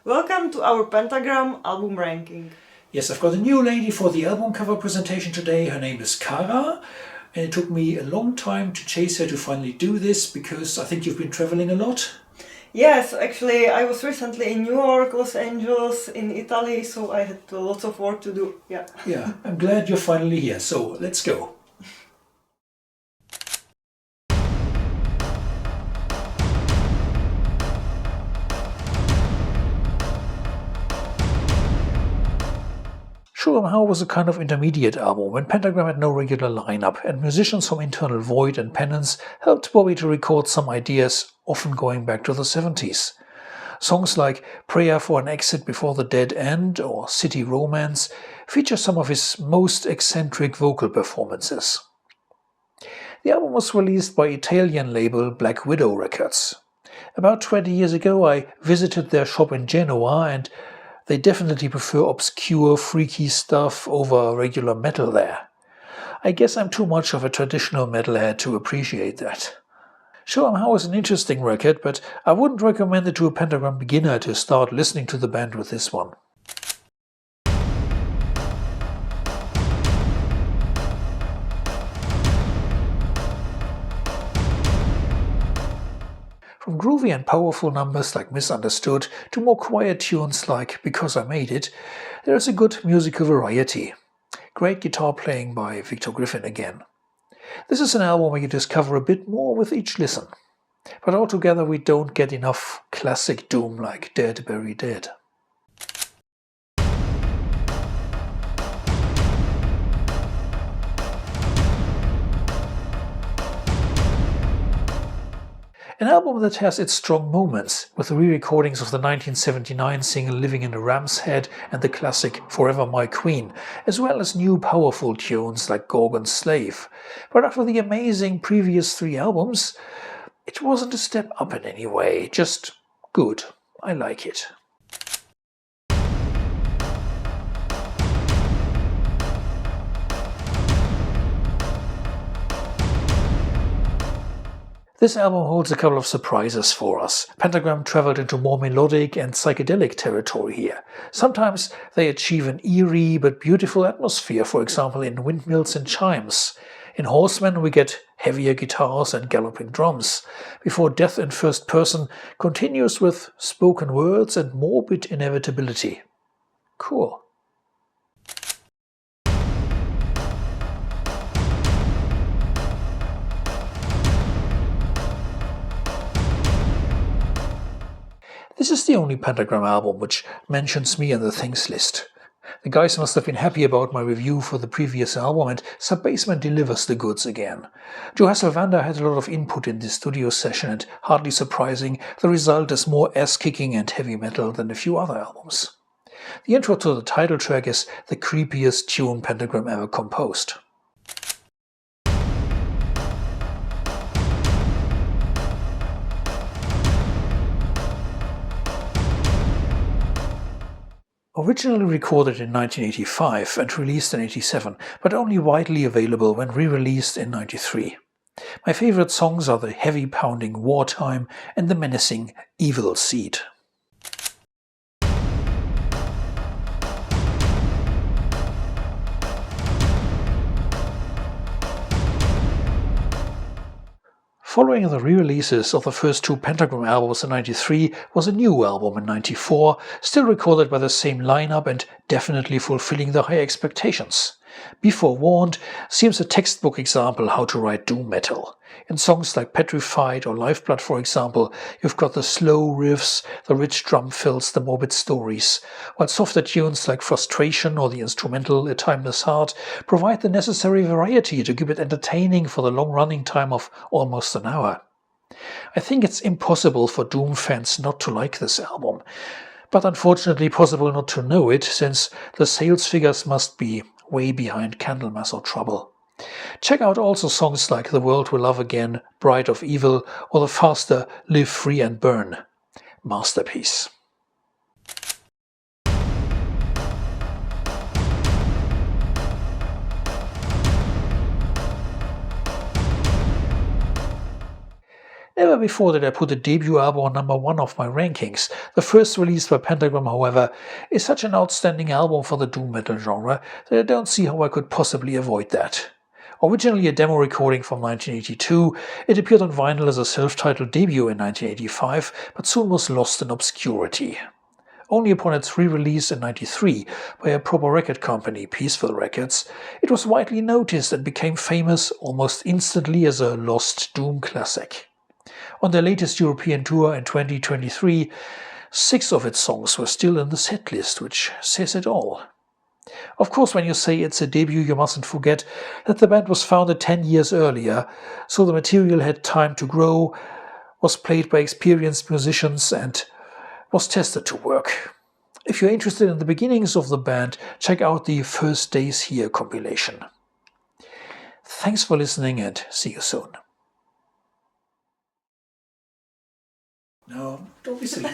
Welcome to our Pentagram album ranking. Yes, I've got a new lady for the album cover presentation today. Her name is Cara, and it took me a long time to chase her to finally do this because I think you've been traveling a lot. Yes, actually, I was recently in New York, Los Angeles, in Italy, so I had lots of work to do. Yeah, I'm glad you're finally here, so let's go. Show 'Em How was a kind of intermediate album when Pentagram had no regular lineup, and musicians from Internal Void and Penance helped Bobby to record some ideas, often going back to the 70s. Songs like Prayer for an Exit Before the Dead End or City Romance feature some of his most eccentric vocal performances. The album was released by Italian label Black Widow Records. About 20 years ago I visited their shop in Genoa, and they definitely prefer obscure, freaky stuff over regular metal there. I guess I'm too much of a traditional metalhead to appreciate that. Show 'Em How is an interesting record, but I wouldn't recommend it to a Pentagram beginner to start listening to the band with this one. From groovy and powerful numbers like Misunderstood to more quiet tunes like Because I Made It, there is a good musical variety. Great guitar playing by Victor Griffin again. This is an album where you discover a bit more with each listen. But altogether we don't get enough classic doom like Dead Very Dead. An album that has its strong moments, with the re-recordings of the 1979 single Living in a Ram's Head and the classic Forever My Queen, as well as new powerful tunes like Gorgon's Slave. But after the amazing previous 3 albums, it wasn't a step up in any way, just good. I like it. This album holds a couple of surprises for us. Pentagram traveled into more melodic and psychedelic territory here. Sometimes they achieve an eerie but beautiful atmosphere, for example in Windmills and Chimes. In Horsemen we get heavier guitars and galloping drums, before Death in First Person continues with spoken words and morbid inevitability. Cool. This is the only Pentagram album which mentions me on the things list. The guys must have been happy about my review for the previous album, and Sub-Basement delivers the goods again. Joe Hasselvander had a lot of input in this studio session, and hardly surprising, the result is more ass-kicking and heavy metal than a few other albums. The intro to the title track is the creepiest tune Pentagram ever composed. Originally recorded in 1985 and released in 1987, but only widely available when re-released in 1993. My favorite songs are the heavy-pounding Wartime and the menacing Evil Seed. Following the re-releases of the first 2 Pentagram albums in 1993 was a new album in 1994, still recorded by the same lineup and definitely fulfilling the high expectations. Be Forewarned seems a textbook example how to write doom metal. In songs like Petrified or Lifeblood, for example, you've got the slow riffs, the rich drum fills, the morbid stories, while softer tunes like Frustration or the instrumental A Timeless Heart provide the necessary variety to keep it entertaining for the long running time of almost an hour. I think it's impossible for doom fans not to like this album, but unfortunately possible not to know it, since the sales figures must be way behind Candlemass or Trouble. Check out also songs like The World Will Love Again, Bride of Evil, or the faster Live Free and Burn. Masterpiece. Never before did I put the debut album on number 1 of my rankings. The first release by Pentagram, however, is such an outstanding album for the doom metal genre that I don't see how I could possibly avoid that. Originally a demo recording from 1982, it appeared on vinyl as a self-titled debut in 1985, but soon was lost in obscurity. Only upon its re-release in 1993 by a proper record company, Peaceful Records, it was widely noticed and became famous almost instantly as a lost doom classic. On their latest European tour in 2023, 6 of its songs were still in the setlist, which says it all. Of course, when you say it's a debut, you mustn't forget that the band was founded 10 years earlier, so the material had time to grow, was played by experienced musicians, and was tested to work. If you're interested in the beginnings of the band, check out the First Days Here compilation. Thanks for listening and see you soon. No, don't be silly.